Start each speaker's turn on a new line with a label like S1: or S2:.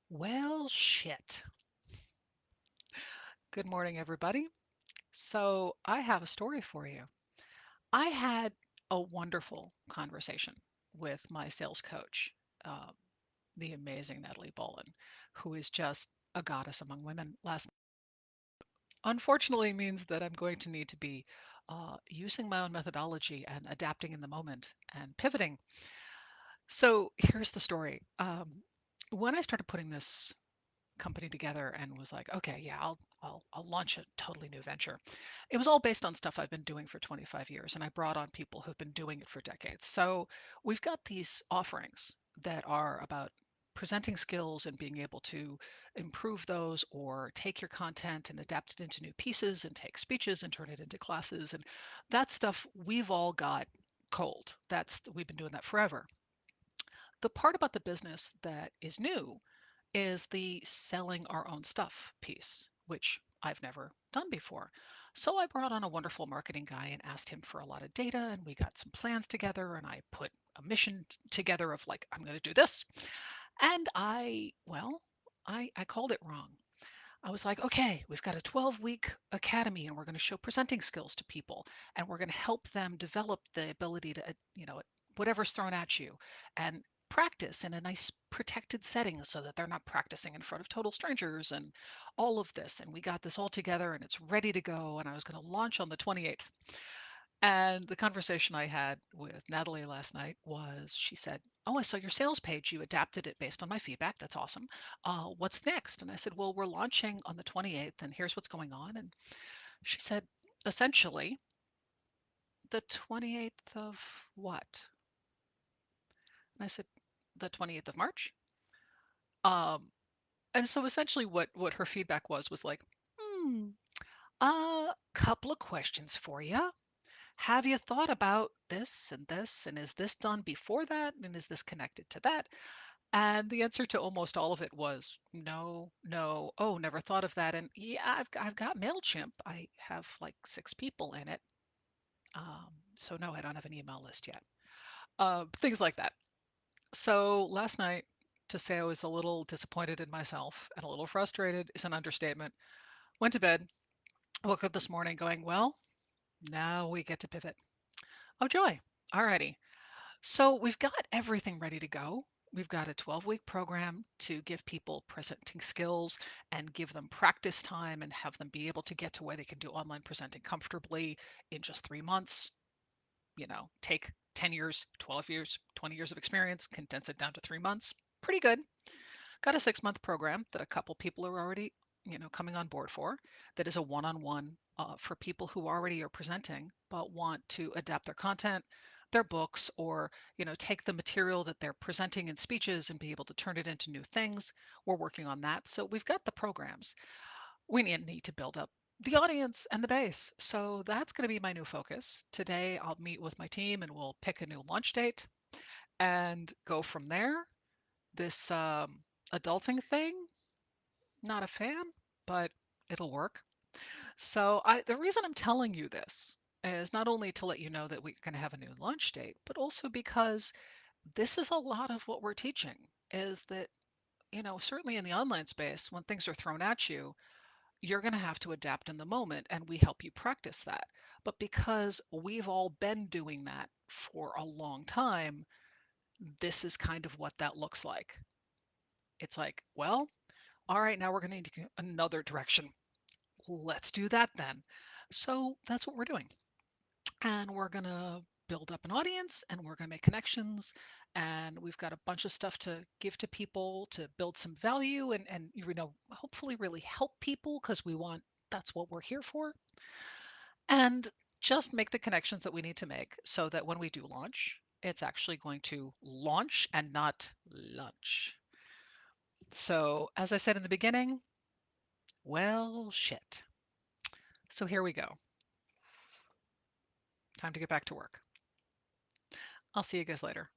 S1: Well, shit. Good morning, everybody. So, I have a story for you. I had a wonderful conversation with my sales coach, uh, the amazing Natalie Bolin, who is just a goddess among women last unfortunately means that I'm going to need to be using my own methodology and adapting in the moment and pivoting. So, here's the story. When I started putting this company together and was like, okay, yeah, I'll launch a totally new venture. It was all based on stuff I've been doing for 25 years, and I brought on people who've been doing it for decades. So we've got these offerings that are about presenting skills and being able to improve those or take your content and adapt it into new pieces and take speeches and turn it into classes and that stuff we've all got cold. That's we've been doing that forever. The part about the business that is new is the selling our own stuff piece, which I've never done before. So I brought on a wonderful marketing guy and asked him for a lot of data, and we got some plans together, and I put a mission together of like, I'm going to do this. And I called it wrong. I was like, okay, we've got a 12-week academy and we're going to show presenting skills to people and we're going to help them develop the ability to, whatever's thrown at you and practice in a nice protected setting so that they're not practicing in front of total strangers and all of this. And we got this all together and it's ready to go. And I was going to launch on the 28th. And the conversation I had with Natalie last night was she said, oh, I saw your sales page. You adapted it based on my feedback. That's awesome. What's next? And I said, well, we're launching on the 28th, and here's what's going on. And she said, essentially, the 28th of what? And I said, the 28th of March. Um, and so essentially, what her feedback was like, hmm, a couple of questions for you. Have you thought about this and this? And is this done before that? And is this connected to that? And the answer to almost all of it was no, no. Oh, never thought of that. And yeah, I've got MailChimp. I have like 6 people in it. So no, I don't have an email list yet. Things like that. So last night, to say I was a little disappointed in myself and a little frustrated is an understatement. Went to bed, woke up this morning going, well, now we get to pivot. Oh, joy. Alrighty. So we've got everything ready to go. We've got a 12-week program to give people presenting skills and give them practice time and have them be able to get to where they can do online presenting comfortably in just 3 months. Take 10 years, 12 years, 20 years of experience, condense it down to 3 months. Pretty good. Got a 6-month program that a couple people are already, coming on board for. That is a one-on-one for people who already are presenting but want to adapt their content, their books, or take the material that they're presenting in speeches and be able to turn it into new things. We're working on that. So we've got the programs. We need to build up the audience and the base. So that's going to be my new focus. Today I'll meet with my team and we'll pick a new launch date and go from there. This adulting thing, not a fan, but it'll work. So the reason I'm telling you this is not only to let you know that we're going to have a new launch date, but also because this is a lot of what we're teaching is that, certainly in the online space, when things are thrown at you, you're going to have to adapt in the moment and we help you practice that. But because we've all been doing that for a long time, this is kind of what that looks like. It's like, well, all right, now we're going to need to go another direction. Let's do that then. So that's what we're doing. And we're going to build up an audience and we're going to make connections. And we've got a bunch of stuff to give to people to build some value and hopefully really help people because that's what we're here for. And just make the connections that we need to make so that when we do launch, it's actually going to launch and not lunch. So, as I said in the beginning, well, shit. So here we go. Time to get back to work. I'll see you guys later.